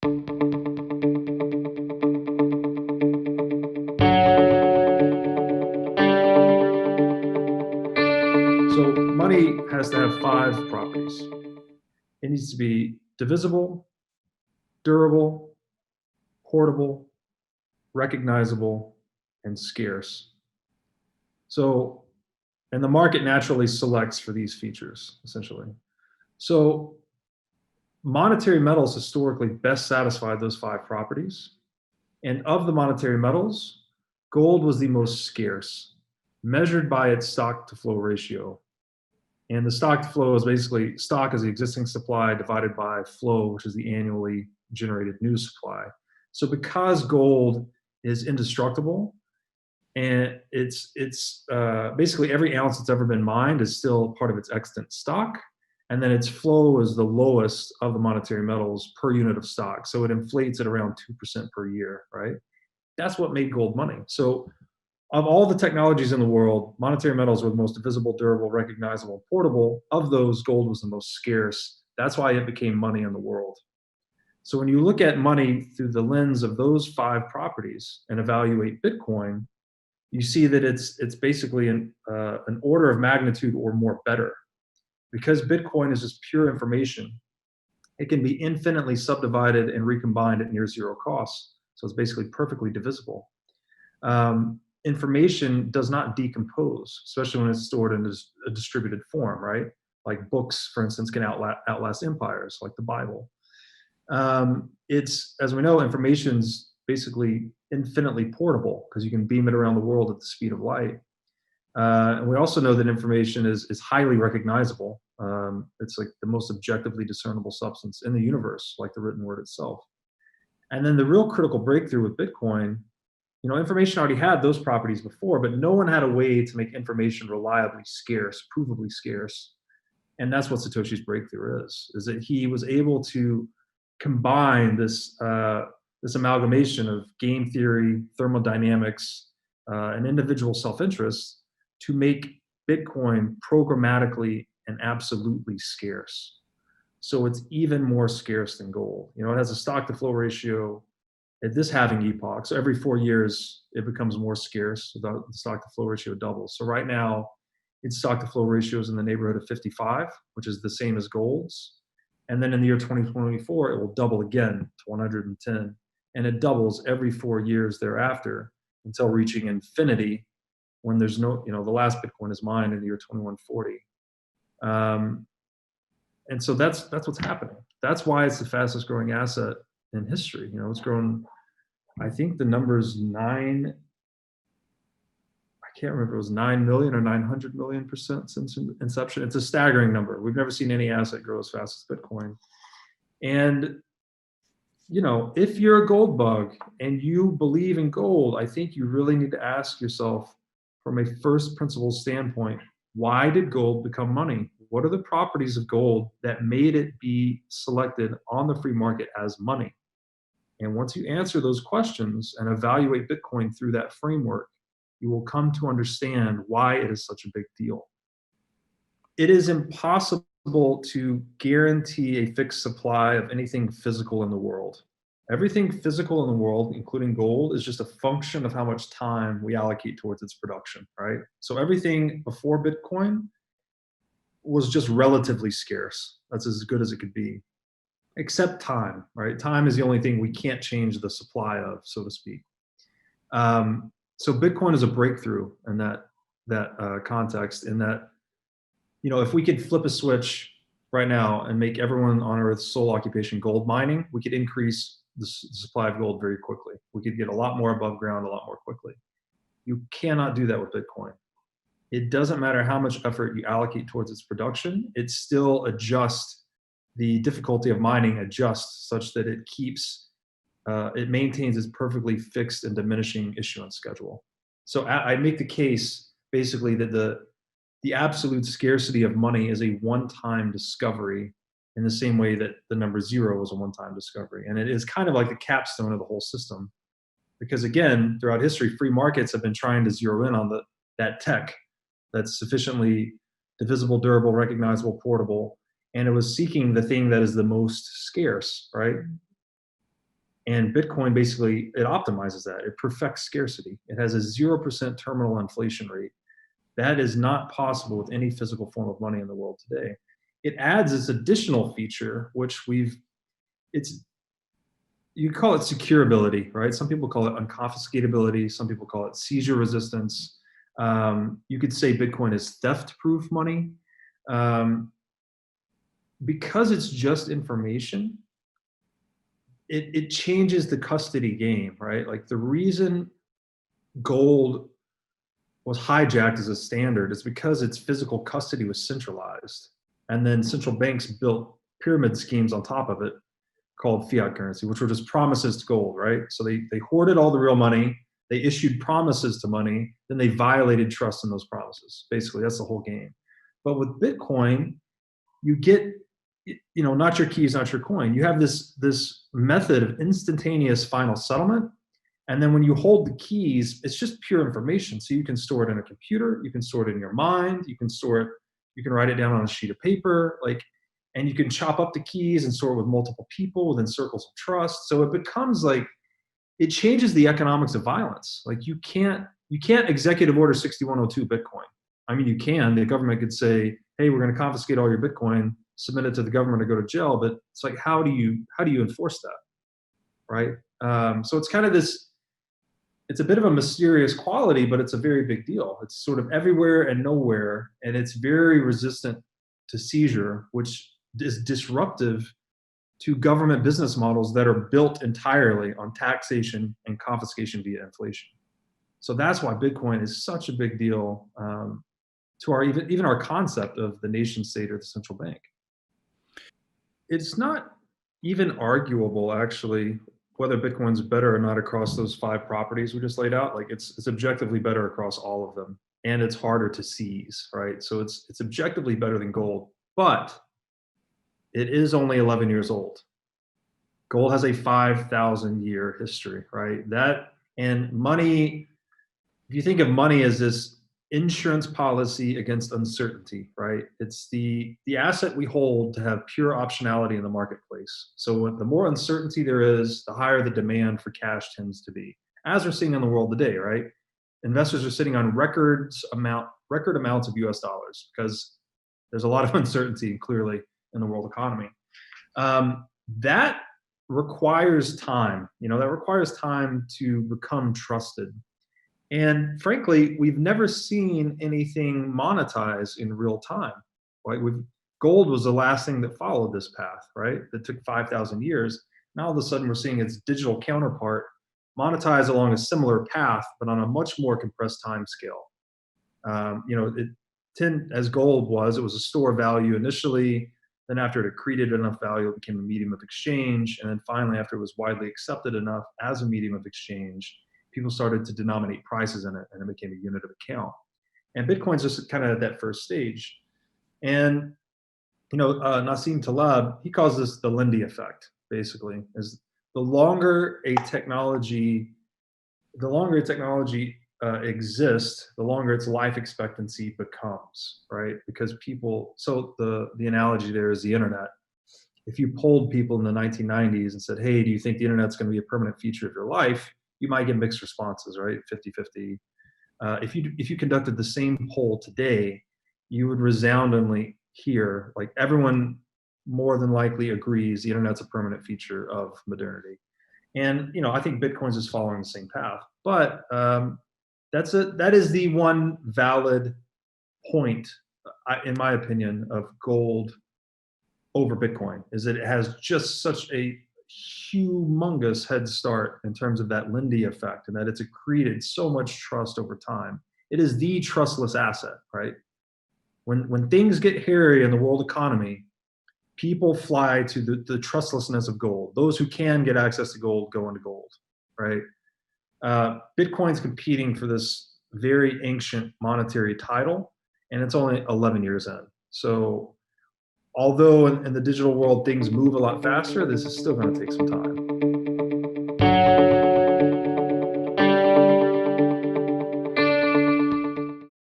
So money has to have five properties. It needs to be divisible, durable, portable, recognizable, and scarce. So, and the market naturally selects for these features, essentially. So monetary metals historically best satisfied those five properties. And of the monetary metals, gold was the most scarce, measured by its stock to flow ratio. And the stock to flow is basically stock is the existing supply divided by flow, which is the annually generated new supply. So because gold is indestructible, and it's basically every ounce that's ever been mined is still part of its extant stock, and then its flow is the lowest of the monetary metals per unit of stock, so it inflates at around 2% per year, right? That's what made gold money. So of all the technologies in the world, monetary metals were the most divisible, durable, recognizable, portable. Of those, gold was the most scarce. That's why it became money in the world. So when you look at money through the lens of those five properties and evaluate Bitcoin, you see that it's basically an order of magnitude or more better. Because Bitcoin is just pure information, it can be infinitely subdivided and recombined at near zero cost. So it's basically perfectly divisible. Information does not decompose, especially when it's stored in a distributed form, right? Like books, for instance, can outlast empires, like the Bible. It's, as we know, information's basically infinitely portable because you can beam it around the world at the speed of light. And we also know that information is highly recognizable. It's like the most objectively discernible substance in the universe, like the written word itself. And then the real critical breakthrough with Bitcoin, information already had those properties before, but no one had a way to make information reliably scarce, provably scarce. And that's what Satoshi's breakthrough is that he was able to combine this amalgamation of game theory, thermodynamics, and individual self-interest to make Bitcoin programmatically and absolutely scarce. So it's even more scarce than gold. It has a stock to flow ratio at this halving epoch. So every 4 years, it becomes more scarce. So the stock to flow ratio doubles. So right now, its stock to flow ratio is in the neighborhood of 55, which is the same as gold's. And then in the year 2024, it will double again to 110. And it doubles every 4 years thereafter until reaching infinity when there's no, the last Bitcoin is mined in the year 2140. And so that's what's happening. That's why it's the fastest growing asset in history. It's grown, I think the number is I can't remember if it was 9 million or 900 million% since inception. It's a staggering number. We've never seen any asset grow as fast as Bitcoin. And, if you're a gold bug and you believe in gold, I think you really need to ask yourself from a first principles standpoint, why did gold become money? What are the properties of gold that made it be selected on the free market as money? And once you answer those questions and evaluate Bitcoin through that framework, you will come to understand why it is such a big deal. It is impossible to guarantee a fixed supply of anything physical in the world. Everything physical in the world, including gold, is just a function of how much time we allocate towards its production, right? So everything before Bitcoin was just relatively scarce. That's as good as it could be, except time, right? Time is the only thing we can't change the supply of, so to speak. So Bitcoin is a breakthrough in that context. In that, if we could flip a switch right now and make everyone on Earth's sole occupation gold mining, we could increase the supply of gold very quickly. We could get a lot more above ground a lot more quickly. You cannot do that with Bitcoin. It doesn't matter how much effort you allocate towards its production, it still adjusts the difficulty of mining adjusts such that it maintains its perfectly fixed and diminishing issuance schedule. So I make the case basically that the absolute scarcity of money is a one-time discovery in the same way that the number zero was a one-time discovery. And it is kind of like the capstone of the whole system. Because again, throughout history, free markets have been trying to zero in on that tech that's sufficiently divisible, durable, recognizable, portable, and it was seeking the thing that is the most scarce, right? And Bitcoin basically, it optimizes that. It perfects scarcity. It has a 0% terminal inflation rate. That is not possible with any physical form of money in the world today. It adds this additional feature, which it's, you call it securability, right? Some people call it unconfiscatability. Some people call it seizure resistance. You could say Bitcoin is theft-proof money. Because it's just information, it changes the custody game, right? Like the reason gold was hijacked as a standard is because its physical custody was centralized. And then central banks built pyramid schemes on top of it called fiat currency, which were just promises to gold, right? So they hoarded all the real money, they issued promises to money, then they violated trust in those promises. Basically, that's the whole game. But with Bitcoin, you get, not your keys, not your coin. You have this method of instantaneous final settlement. And then when you hold the keys, it's just pure information. So you can store it in a computer, you can store it in your mind, you can write it down on a sheet of paper, and you can chop up the keys and store it with multiple people within circles of trust. So it becomes like, it changes the economics of violence. Like you can't executive order 6102 Bitcoin. I mean, you can, the government could say, hey, we're going to confiscate all your Bitcoin, submit it to the government to go to jail. But it's like, how do you enforce that? Right. So it's kind of it's a bit of a mysterious quality, but it's a very big deal. It's sort of everywhere and nowhere. And it's very resistant to seizure, which is disruptive to government business models that are built entirely on taxation and confiscation via inflation. So that's why Bitcoin is such a big deal to our even our concept of the nation state or the central bank. It's not even arguable, actually, whether Bitcoin's better or not across those 5 properties we just laid out. Like it's objectively better across all of them, and it's harder to seize, right? So it's objectively better than gold, but it is only 11 years old. Gold has a 5,000-year history, right? That and money, if you think of money as this insurance policy against uncertainty, right? It's the asset we hold to have pure optionality in the marketplace. So the more uncertainty there is, the higher the demand for cash tends to be, as we're seeing in the world today, right? Investors are sitting on record amounts of US dollars because there's a lot of uncertainty clearly in the world economy. That requires time, that requires time to become trusted. And frankly, we've never seen anything monetize in real time. Right? Gold was the last thing that followed this path, right? That took 5,000 years. Now all of a sudden we're seeing its digital counterpart monetize along a similar path, but on a much more compressed time scale. As gold was, it was a store of value initially. Then after it accreted enough value, it became a medium of exchange. And then finally, after it was widely accepted enough as a medium of exchange, people started to denominate prices in it, and it became a unit of account. And Bitcoin's just kind of at that first stage. And Nassim Taleb, he calls this the Lindy effect. Basically, is the longer a technology exists, the longer its life expectancy becomes, right? Because so the analogy there is the internet. If you polled people in the 1990s and said, hey, do you think the internet's going to be a permanent feature of your life? You might get mixed responses, right? 50-50. If you conducted the same poll today, you would resoundingly hear, like, everyone more than likely agrees the internet's a permanent feature of modernity. And I think Bitcoin's is following the same path. But that is the one valid point, in my opinion, of gold over Bitcoin, is that it has just such a humongous head start in terms of that Lindy effect, and that it's accreted so much trust over time. It is the trustless asset, right? When things get hairy in the world economy, people fly to the trustlessness of gold. Those who can get access to gold go into gold, right? Bitcoin's competing for this very ancient monetary title, and it's only 11 years in. So although in the digital world things move a lot faster, this is still going to take some time.